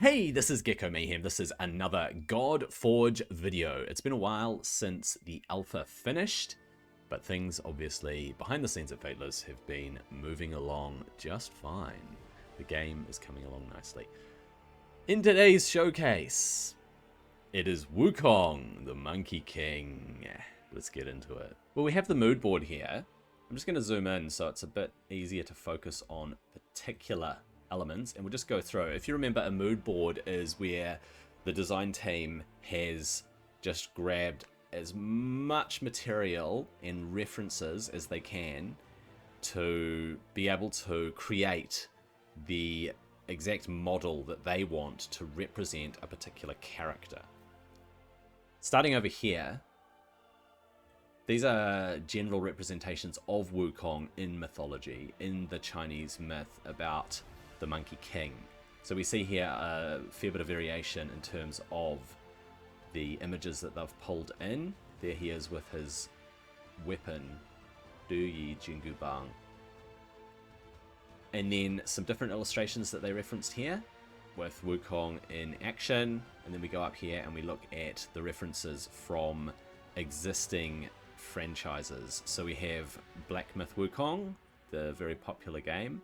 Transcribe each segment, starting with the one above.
Hey, this is Gecko Mayhem. This is another Godforge video. It's been a while since the alpha finished, but things obviously behind the scenes at Fateless have been moving along just fine. The game is coming along nicely. In today's showcase, it is Wukong, the Monkey King. Let's get into it. Well, we have the mood board here. I'm just going to zoom in so it's a bit easier to focus on particular elements, and we'll just go through. If you remember, a mood board is where the design team has just grabbed as much material and references as they can to be able to create the exact model that they want to represent a particular character. Starting over here, these are general representations of Wukong in mythology, in the Chinese myth about the Monkey King. So we see here a fair bit of variation in terms of the images that they've pulled in. There he is with his weapon, Du Yi Jingu Bang. And then some different illustrations that they referenced here with Wukong in action. And then we go up here and we look at the references from existing franchises. So we have Black Myth Wukong, the very popular game,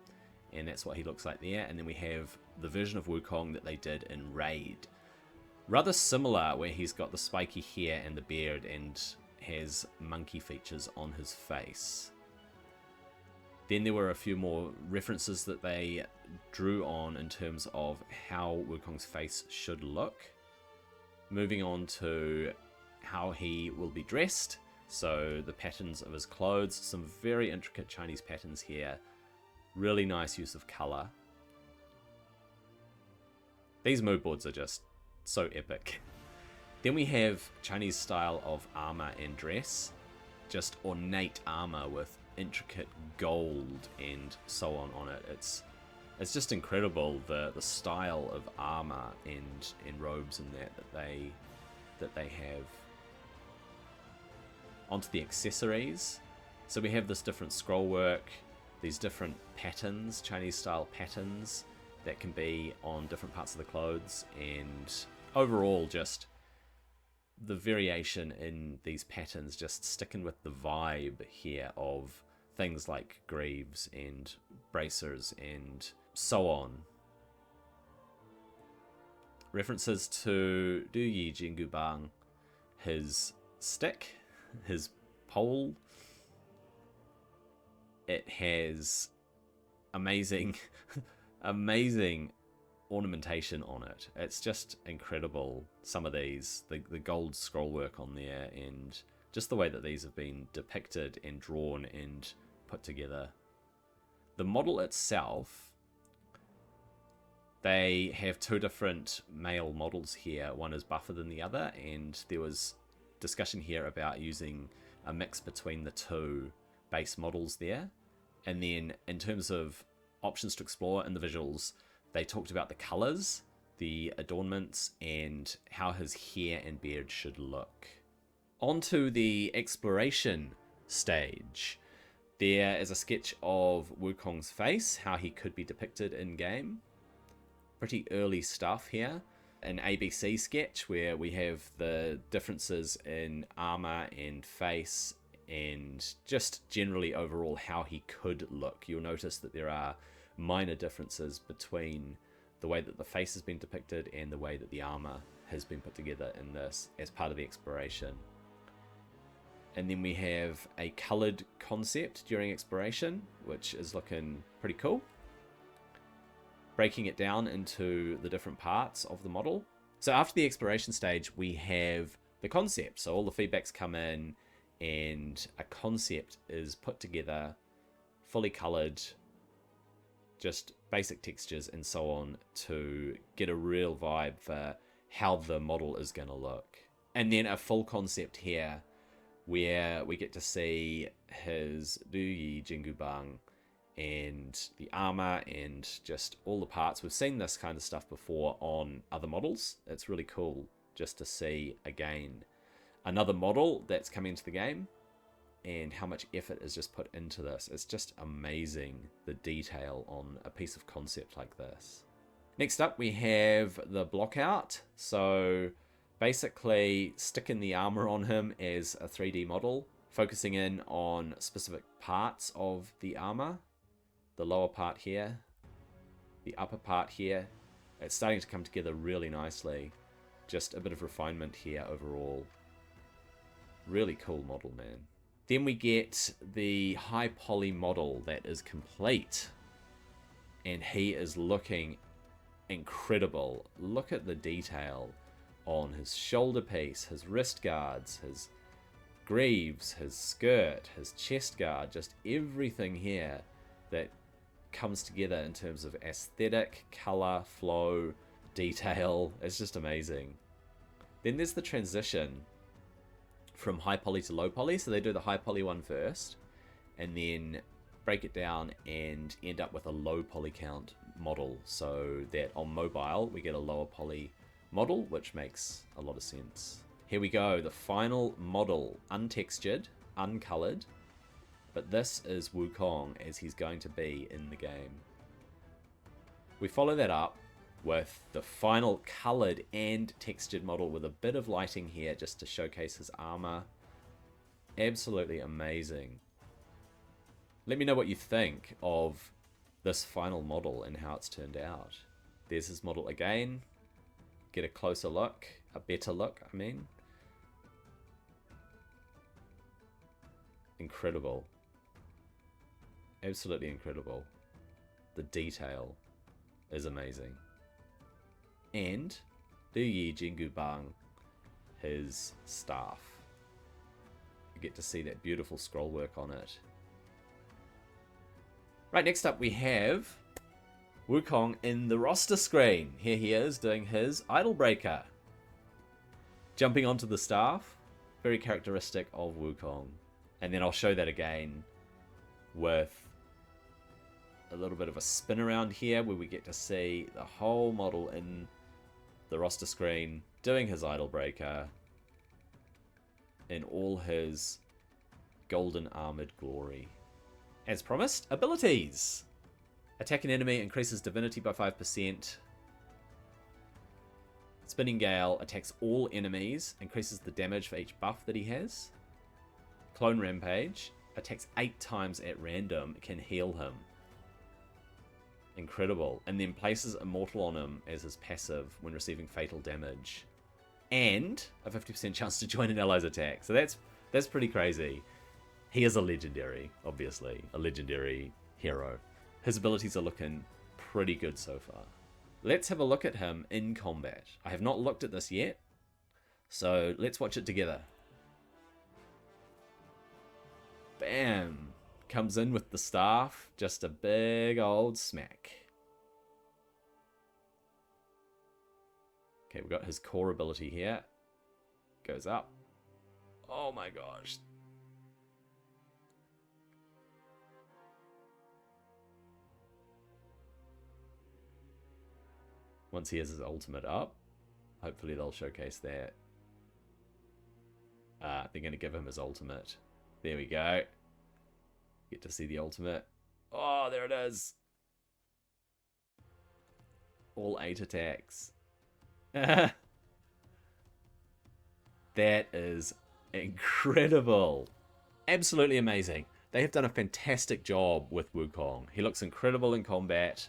and that's what he looks like there. And then we have the version of Wukong that they did in Raid. Rather similar, where he's got the spiky hair and the beard and has monkey features on his face. Then there were a few more references that they drew on in terms of how Wukong's face should look. Moving on to how he will be dressed. So the patterns of his clothes, some very intricate Chinese patterns here. Really nice use of color. These mood boards are just so epic. Then we have Chinese style of armor and dress. Just ornate armor with intricate gold and so on it. It's just incredible the style of armor and robes and that they have. Onto the accessories. So we have this different scroll work, these different patterns, Chinese style patterns that can be on different parts of the clothes, and overall just the variation in these patterns, just sticking with the vibe here of things like greaves and bracers and so on. References to Du Yi Jingu Bang, his stick, his pole. It has amazing ornamentation on it. It's just incredible. Some of these, the gold scroll work on there, and just the way that these have been depicted and drawn and put together. The model itself, they have two different male models here. One is buffer than the other, and there was discussion here about using a mix between the two base models there. And then in terms of options to explore in the visuals, they talked about the colors, the adornments, and how his hair and beard should look. Onto the exploration stage. There is a sketch of Wukong's face, how he could be depicted in game. Pretty early stuff here. An ABC sketch where we have the differences in armor and face, and just generally overall how he could look. You'll notice that there are minor differences between the way that the face has been depicted and the way that the armor has been put together in this as part of the exploration. And then we have a colored concept during exploration, which is looking pretty cool. Breaking it down into the different parts of the model. So after the exploration stage, we have the concept. So all the feedbacks come in, and a concept is put together, fully colored, just basic textures and so on, to get a real vibe for how the model is going to look. And then a full concept here where we get to see his Du Yi Jingu Bang and the armor and just all the parts. We've seen this kind of stuff before on other models. It's really cool just to see again another model that's coming into the game and how much effort is just put into this. It's just amazing, the detail on a piece of concept like this. Next up, we have the block out. So basically sticking the armor on him as a 3D model, focusing in on specific parts of the armor. The lower part here, the upper part here. It's starting to come together really nicely. Just a bit of refinement here overall. Really cool model, man. Then we get the high poly model that is complete. And he is looking incredible. Look at the detail on his shoulder piece, his wrist guards, his greaves, his skirt, his chest guard, just everything here that comes together in terms of aesthetic, color, flow, detail. It's just amazing. Then there's the transition from high poly to low poly. So they do the high poly one first and then break it down and end up with a low poly count model, so that on mobile we get a lower poly model, which makes a lot of sense. Here we go, the final model, untextured, uncolored, but this is Wukong as he's going to be in the game. We follow that up with the final colored and textured model with a bit of lighting here just to showcase his armor. Absolutely amazing. Let me know what you think of this final model and how it's turned out. There's his model again. Get a closer look, a better look, I mean. Incredible. Absolutely incredible. The detail is amazing. And Du Yi Jingu Bang, his staff. You get to see that beautiful scroll work on it. Right, next up we have Wukong in the roster screen. Here he is doing his idol breaker. Jumping onto the staff. Very characteristic of Wukong. And then I'll show that again with a little bit of a spin around here where we get to see the whole model in the roster screen doing his idol breaker in all his golden armored glory. As promised, abilities. Attack an enemy, increases divinity by 5%. Spinning Gale attacks all enemies, increases the damage for each buff that he has. Clone Rampage attacks 8 times at random, can heal him. Incredible. And then places Immortal on him as his passive when receiving fatal damage. And a 50% chance to join an ally's attack. So that's pretty crazy. He is a legendary, obviously. A legendary hero. His abilities are looking pretty good so far. Let's have a look at him in combat. I have not looked at this yet, so let's watch it together. Bam! Comes in with the staff. Just a big old smack. Okay, we've got his core ability here. Goes up. Oh my gosh. Once he has his ultimate up, hopefully they'll showcase that. They're going to give him his ultimate. There we go. Get to see the ultimate. Oh, there it is. All 8 attacks. That is incredible. Absolutely amazing. They have done a fantastic job with Wukong. He looks incredible in combat.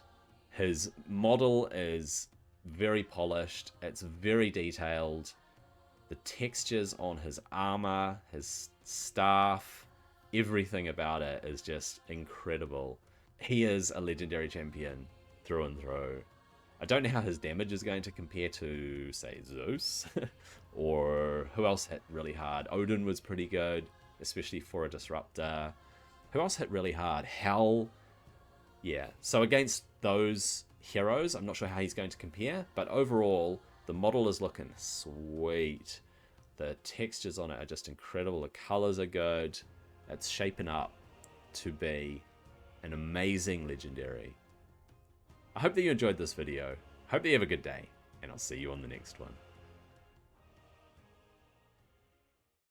His model is very polished. It's very detailed. The textures on his armor, his staff, everything about it is just incredible. He is a legendary champion through and through. I don't know how his damage is going to compare to, say, Zeus. Or who else hit really hard? Odin was pretty good, especially for a disruptor. Who else hit really hard? Hell. Yeah, so against those heroes, I'm not sure how he's going to compare, but overall, the model is looking sweet. The textures on it are just incredible. The colors are good. It's shaping up to be an amazing legendary. I hope that you enjoyed this video. Hope that you have a good day, and I'll see you on the next one.